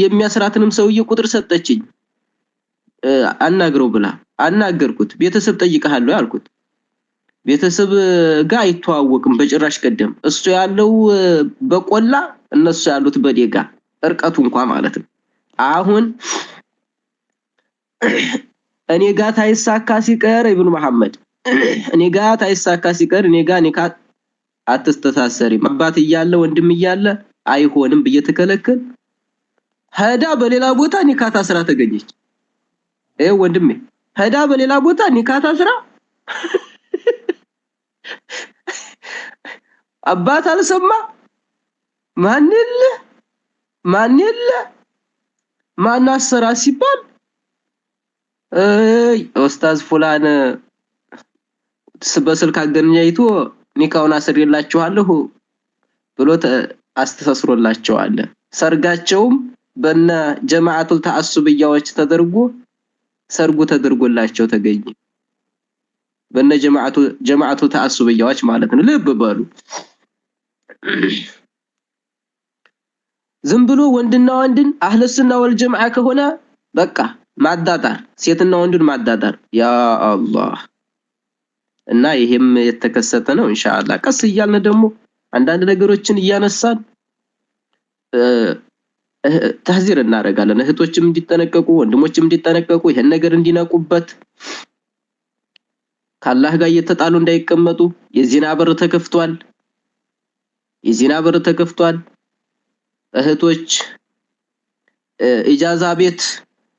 የሚያስራትንም ሰውዬ ቁጥር ሰጠችኝ አናግረው ብላ አናገርኩት ቤተሰብ ጠይቀሃለሁ ያልኩት ቤተሰብ ጋር አይተዋወቅም በጭራሽ ቀደም እሱ ያለው በቆላ እነሱ ያሉት በዴጋ እርቀቱ እንኳን ማለት ነው አሁን እኔ ጋር ታይሳካ ሲቀር ኢብኑ መሐመድ እኔ ጋር ታይሳካ ሲቀር እኔ ጋር ኒካ አትስተሳሰሪ አባት እያለ ወንድም እያለ አይሆንም በየተከለከል ሄዳ በሌላ ቦታ ኒካ ታስራ ተገኘች ወንድሜ ሄዳ በሌላ ቦታ ኒካ ታስራ አባት አልሰማ ማን የለ ማናሰራ ሲባል ኡስታዝ ፉላን በስልክ አገናኝቶ ኒካውን አስሬላችኋለሁ ብሎ አስተሳስሮላቸዋል ሰርጋቸውም በእነ ጀማዓቱል ተአሱብያዎች ተደርጎ ሰርጉ ተደርጎላቸው ተገኘ በእነ ጀማዓቱ ተአሱብያዎች ማለት ነው ልብ በሉ ዝም ብሎ ወንድና ወንድን አህለ ሱና ወልጀማዓ ከሆነ በቃ ማዳዳር ሴትና ወንድን ማዳዳር ያ አላህ እና ይሄም የተከሰተ ነው ኢንሻአላህ ቀስ እያልን ደግሞ አንዳንድ ነገሮችን እያነሳን ተህዚር እናረጋለን እህቶችም እንዲጠነቀቁ ወንድሞችም እንዲጠነቀቁ ይሄን ነገር እንዲነቁበት ከአላህ ጋር እየተጣሉ እንዳይቀመጡ የዚና በር ተከፍቷል እህቶች ኢጃዛ ቤት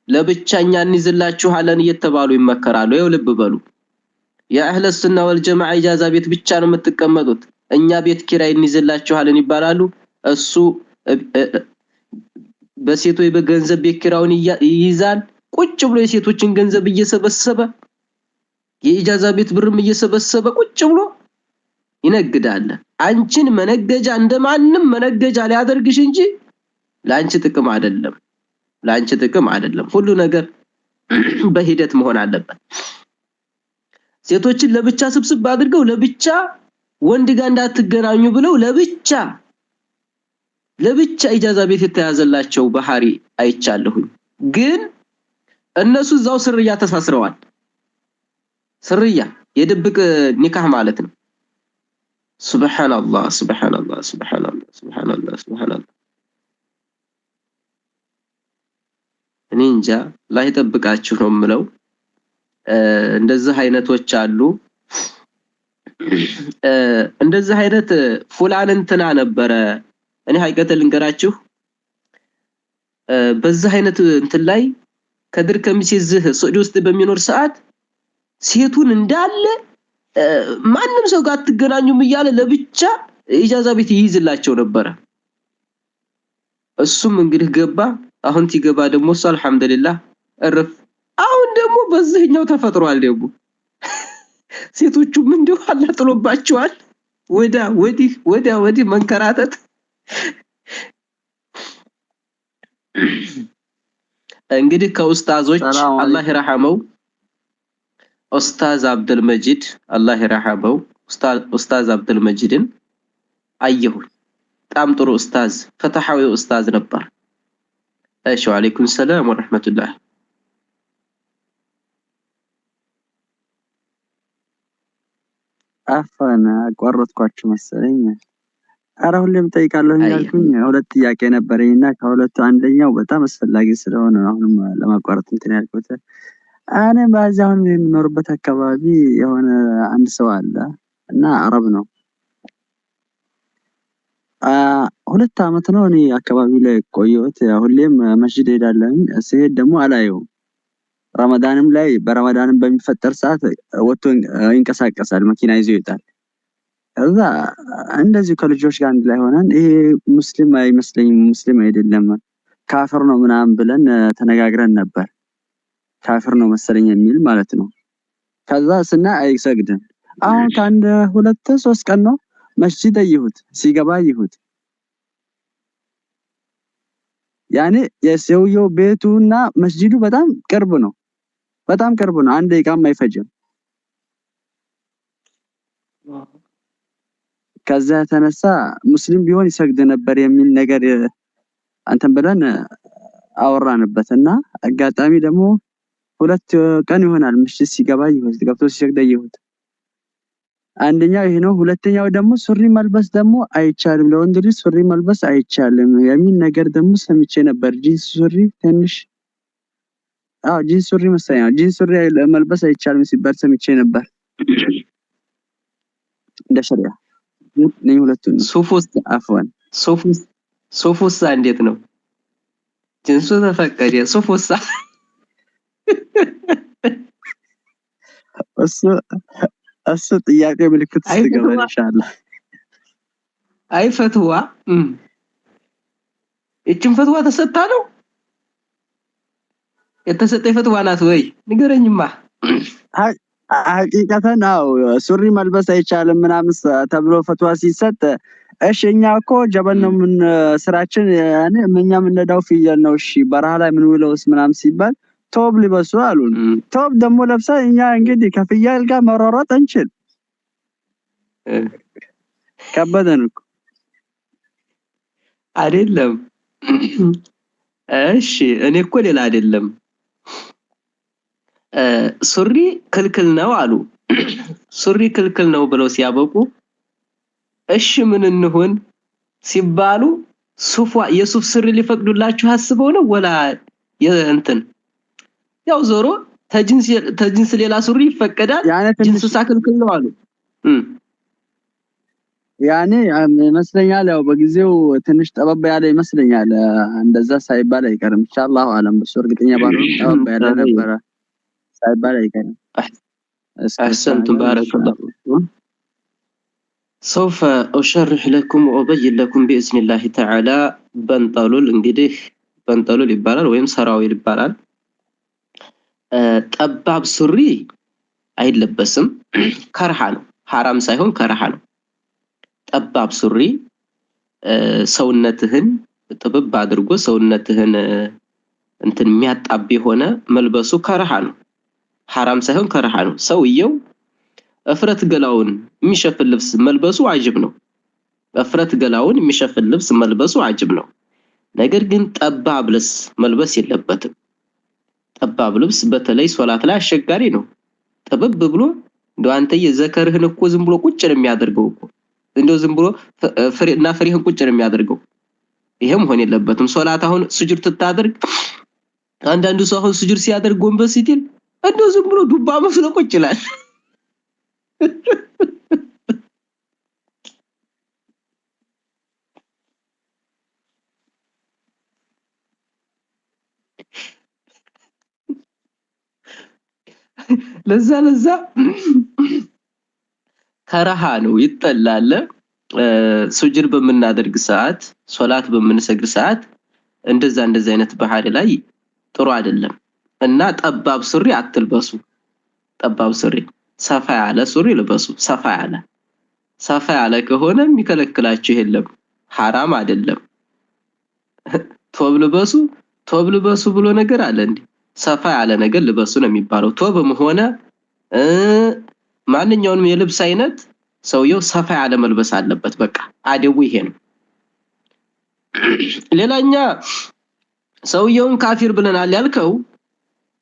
ለብቻኛ እንይዝላችኋለን እየተባሉ ይመከራሉ ይው ልብ በሉ የአህለ ሱና ወልጀማዓ ኢጃዛ ቤት ብቻ ነው የምትቀመጡት እኛ ቤት ኪራይ እንይዝላችኋለን ይባላሉ እሱ በሴቶች በገንዘብ ቤት ኪራውን ይይዛል ቁጭ ብሎ የሴቶችን ገንዘብ እየሰበሰበ የኢጃዛ ቤት ብርም እየሰበሰበ ቁጭ ብሎ ይነግዳል አንቺን መነገጃ እንደማንም መነገጃ ሊያደርግሽ እንጂ ላንቺ ጥቅም አይደለም ሁሉ ነገር በሂደት መሆን አለበት ሴቶችን ለብቻ ስብስብ አድርገው ለብቻ ወንድ ጋር እንዳትገናኙ ብለው ለብቻ ኢጃዛ ቤት የተያዘላቸው ባህሪ አይቻለሁኝ ግን እነሱ እዛው ስርያ ተሳስረዋል ስርያ የድብቅ ኒካህ ማለት ነው ሱብሃንአላህ እኔ እንጃ ላይ ተጠብቃችሁ ነው የምለው እንደዚህ አይነቶች አሉ እንደዚህ አይነት ፉላን እንትና ነበረ እኔ ሀይቀተ ልንገራችሁ በዚህ አይነት እንትን ላይ ከድር ከሚሲዝህ ሱዲ ውስጥ በሚኖር ሰዓት ሴቱን እንዳለ ማንንም ሰው ጋር አትገናኙም እያለ ለብቻ ኢጃዛ ቤት ይይዝላቸው ነበር እሱም እንግዲህ ገባ አሁን ሲገባ ደግሞ እሱ አልহামዱሊላህ እርፍ አሁን ደግሞ በዚህኛው ተፈጥሯል ደግሞ ሴቶቹም እንደው አላህ ጥሎባቸዋል ወዲህ መንከራተት እንግዲህ ከኡስታዞች አላህ ይረሐመው ኡስታዝ አብዱል መጂድ አላህ ይረሐመው ኡስታዝ አብዱል መጂድን አየሁ በጣም ጥሩ ኡስታዝ ፈተሐዊ ኡስታዝ ነበር እሺ ወአለይኩም ሰላም ወራህመቱላህ አፋና አቋረጥኳችሁ መሰለኝ አረ ሁሌም ጠይቃለሁ ያልኩኝ ሁለት ጥያቄ ነበርኝና ከሁለቱ አንደኛው በጣም አስፈላጊ ስለሆነ አሁንም ለማቋረጥ እንትን ያልኩት እኔ ባዛውን የምኖርበት አካባቢ የሆነ አንድ ሰው አለ እና አረብ ነው ሁለት አመት ነው እኔ አካባቢው ላይ ቆየሁት ሁሌም መስጂድ ሄዳለሁ ሲሄድ ደግሞ አላየው ረመዳንም ላይ በረመዳንም በሚፈጠር ሰዓት ወጥቶ ይንቀሳቀሳል መኪና ይዞ ይወጣል እዛ እንደዚህ ከልጆች ጋር አንድ ላይ ሆነን ይሄ ሙስሊም አይመስለኝም ሙስሊም አይደለም ካፍር ነው ምናምን ብለን ተነጋግረን ነበር ካፍር ነው መሰለኝ የሚል ማለት ነው ከዛ ስና አይሰግድም አሁን ከአንድ 2-3 ቀን ነው መስጂድ ይሁት ሲገባ ይሁት ያኔ የሰውየው ቤቱና መስጂዱ በጣም ቅርብ ነው አንድ ደቂቃም አይፈጅም ከዛ ተነሳ ሙስሊም ቢሆን ይሰግድ ነበር የሚል ነገር አንተን ብለን አወራንበትና አጋጣሚ ደግሞ 2 ቀን ይሆናል ምሽት ሲገባ ይሁት ገብቶ ሲሰግድ ይሁት አንደኛው ይሄ ነው። ሁለተኛው ደግሞ ሱሪ መልበስ ደግሞ አይቻልም፣ ለወንድ ልጅ ሱሪ መልበስ አይቻልም የሚል ነገር ደግሞ ሰምቼ ነበር። ጂንስ ሱሪ ትንሽ ጂንስ ሱሪ መሰለኝ ጂንስ ሱሪ መልበስ አይቻልም ሲባል ሰምቼ ነበር። እንደ ሸሪዓ ነኝ ሁለቱን ሱፉስ አፍዋን ሱፉስ እንዴት ነው? ጂንሱ ተፈቀደ ሱፉስ እሱ ጥያቄ ምልክት ስትገባ ኢንሻአላህ አይ ፈትዋ እቺን ፈትዋ ተሰጣ ነው የተሰጠኝ ፈትዋ ናት ወይ ንገረኝማ። ሐቂቀተን ሱሪ መልበስ አይቻልም ምናምን ተብሎ ፈትዋ ሲሰጥ እሺ እኛ እኮ ጀበል ነው ምን ስራችን ያኔ እኛ የምንነዳው ፍየል ነው እሺ በረሃ ላይ ምን ውለውስ ምናምን ሲባል ቶብ ልበሱ አሉን። ቶብ ደግሞ ለብሳ እኛ እንግዲህ ከፍየል ጋር መሯሯጥ እንችል ከበደን እኮ አይደለም። እሺ እኔ እኮ ሌላ አይደለም ሱሪ ክልክል ነው አሉ። ሱሪ ክልክል ነው ብለው ሲያበቁ እሺ ምን እንሆን ሲባሉ የሱፍ ሱሪ ሊፈቅዱላችሁ አስበው ነው ወላ የእንትን ያው ዞሮ ተጅንስ ሌላ ሱሪ ይፈቀዳል ጅንሱ ሳክልክል ነው አሉ። ያኔ መስለኛል ያው በጊዜው ትንሽ ጠበብ ያለ ይመስለኛል እንደዛ ሳይባል አይቀርም ኢንሻአላህ አለም በሱ እርግጠኛ ባልሆንም ጠበብ ያለ ነበር ሳይባል አይቀርም። احسنتم بارك الله فيكم. سوف اشرح لكم وابين لكم باذن الله تعالى بنطلول እንግዲህ በንጠሉል ይባላል ወይም ሰራዊል ይባላል። ጠባብ ሱሪ አይለበስም ከርሃ ነው حرام ሳይሆን ከርሃ ነው። ጠባብ ሱሪ ሰውነትህን ጥብብ አድርጎ ሰውነትህን እንትን የሚያጣብ ሆነ መልበሱ ከርሃ ነው። حرام ሳይሆን ከርሃ ነው። ሰውየው እፍረት ገላውን የሚሸፍን ልብስ መልበሱ ዋጅብ ነው። እፍረት ገላውን የሚሸፍን ልብስ መልበሱ ዋጅብ ነው። ነገር ግን ጠባብ ልብስ መልበስ የለበትም። ጠባብ ልብስ በተለይ ሶላት ላይ አሸጋሪ ነው። ጥብብ ብሎ እንደው አንተ የዘከርህን እኮ ዝም ብሎ ቁጭ ነው የሚያደርገው እኮ እንደው ዝም ብሎ ፍሬና ፍሬህን ቁጭ ነው የሚያደርገው። ይሄም ሆነ የለበትም። ሶላት አሁን ስጁድ ተታደርግ አንዳንዱ ሰው አሁን ስጁድ ሲያደርግ ጎንበስ ሲል እንደው ዝም ብሎ ዱባ መስሎ ቁጭ ይላል። ለዛ ከረሃ ነው ይጠላል። ሱጁድ በመናደርግ ሰዓት ሶላት በመንሰግድ ሰዓት እንደዛ አይነት ባህሪ ላይ ጥሩ አይደለም እና ጠባብ ሱሪ አትልበሱ። ጠባብ ሱሪ ሰፋ ያለ ሱሪ ልበሱ። ሰፋ ያለ ከሆነ የሚከለክላችሁ የለም حرام አይደለም። ቶብ ልበሱ ብሎ ነገር አለ እንዴ? ሰፋ ያለ ነገር ልበሱ ነው የሚባለው። ቶብም ሆነ ማንኛውንም የልብስ አይነት ሰውየው ሰፋ ያለ መልበስ አለበት። በቃ አደቡ ይሄ ነው። ሌላኛ ሰውየውን ካፊር ብለናል ያልከው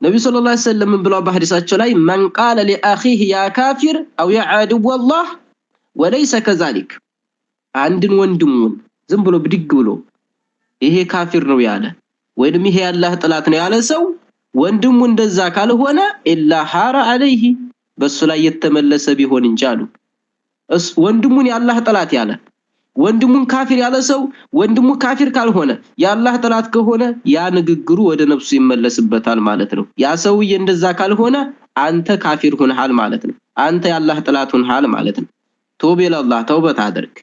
ነብዩ ሰለላሁ ዐለይሂ ወሰለም ብለው በሐዲሳቸው ላይ ማን ቃለ ለአኺህ ያ ካፊር አው ያ አድው والله وليس كذلك አንድን ወንድሙን ዝም ብሎ ብድግ ብሎ ይሄ ካፊር ነው ያለ ወይንም ይሄ ያላህ ጥላት ነው ያለ ሰው ወንድሙ እንደዛ ካልሆነ ኢላ ሐራ አለይሂ በሱ ላይ የተመለሰ ቢሆን እንጂ አሉ። ወንድሙን ያላህ ጥላት ያለ ወንድሙን ካፊር ያለ ሰው ወንድሙ ካፊር ካልሆነ ያላህ ጥላት ከሆነ ያ ንግግሩ ወደ ነፍሱ ይመለስበታል ማለት ነው። ያ ሰውዬ እንደዛ ካልሆነ አንተ ካፊር ሆነሃል ማለት ነው። አንተ ያላህ ጥላት ሆነሃል ማለት ነው። ቶብ ኢላላህ ተውበት አድርግ።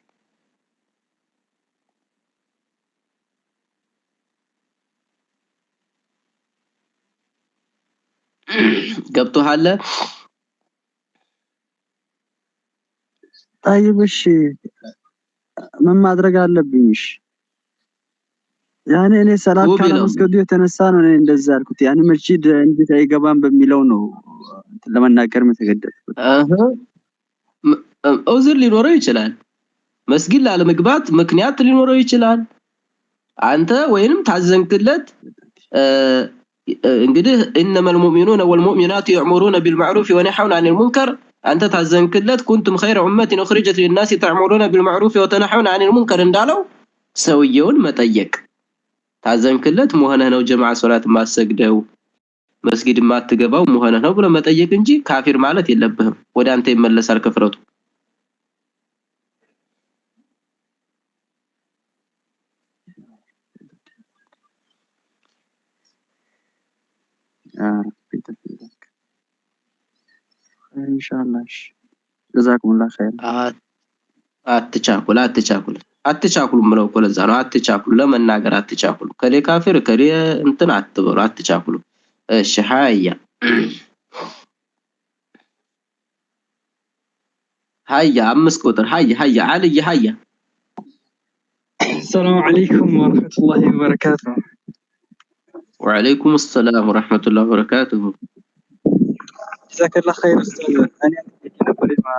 ገብቶሃል? طيبሽ ምን ማድረግ አለብኝሽ? ያኔ እኔ ሰላት ካለመስገዱ የተነሳ ነው እኔ እንደዛ አልኩት። ያኔ መስጂድ እንዴት አይገባም በሚለው ነው ለመናገር መተገደድኩት። ኡዝር ሊኖረው ይችላል። መስጊድ ላለመግባት ምክንያት ሊኖረው ይችላል። አንተ ወይንም ታዘንክለት እንግዲህ انما المؤمنون والمؤمنات يأمرون بالمعروف وينهون عن المنكر አንተ ታዘንክለት كنتم خير امه اخرجت للناس تأمرون بالمعروف وتنهون عن المنكر እንዳለው ሰውየውን መጠየቅ ታዘንክለት መሆነ ነው ጀማዓ ሶላት ማሰግደው መስጊድ ማትገባው መሆነ ነው ብሎ መጠየቅ እንጂ ካፊር ማለት የለብህም ወደ አንተ ይመለሳል ከፍረቱ ان شاء الله جزاكم الله خير አትቻኩሉ ምለው እኮ ለዛ ነው አትቻኩሉ ለመናገር አትቻኩሉ ከሌ ካፊር ከሌ እንትን አትበሉ አትቻኩሉ እሺ ሃያ 5 ቁጥር ሃያ علي ሃያ السلام عليكم ورحمة الله وبركاته. وعليكم السلام ورحمة الله وبركاته. جزاك الله خير أستاذ. أنا أقول ما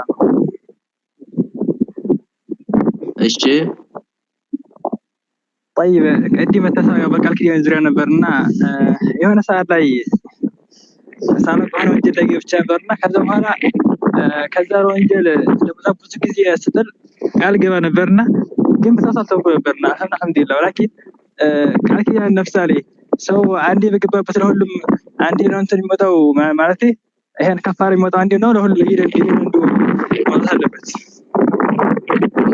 እሺ طيب قديم التساوي በቃል ኪዳን ዙሪያ ነበርና የሆነ ሰዓት ላይ ሳመጣ ወንጀል ላይ ገብቼ ነበርና ከዛ ወንጀል ብዙ ጊዜ ስትል ቃል ገባ ነበርና ግን ተሳሳተኩ ነበርና አልሐምዱሊላህ ወላኪን ቃል ኪዳን ነፍሳሌ ሰው አንዴ በገባበት ለሁሉም አንዴ ነው እንትን የሚመጣው ማለት ይሄን ከፋር የሚመጣው አንዴ ነው ለሁሉም ይደል ማለት አለበት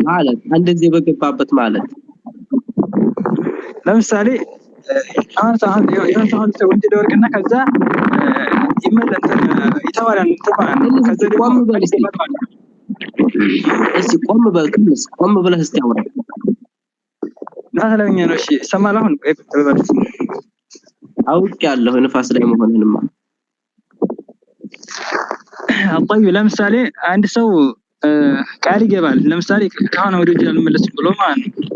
ማለት አንድ ጊዜ በገባበት ማለት ለምሳሌ አሁን ሰው ወንጀል ወርቅና ከዛ ይመለስ ይተዋላል ተባለ ከዛ ደግሞ እስቲ ቆም ብለህ እስቲ አውራ ናለኛ ነው እሺ ሰማላሁን በበርት አውቄያለሁ ንፋስ ላይ መሆንንማ طيب ለምሳሌ አንድ ሰው ቃል ይገባል ለምሳሌ ካሁን ወደ ጀል መለስ ብሎ ማለት ነው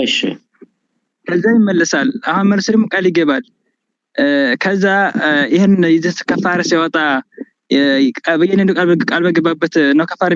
እሺ ከዛ ይመለሳል አሁን መልስም ቃል ይገባል ከዛ ይሄን ይዘት ከፋር ሲወጣ በየነ ቃል በገባበት ነው ከፋር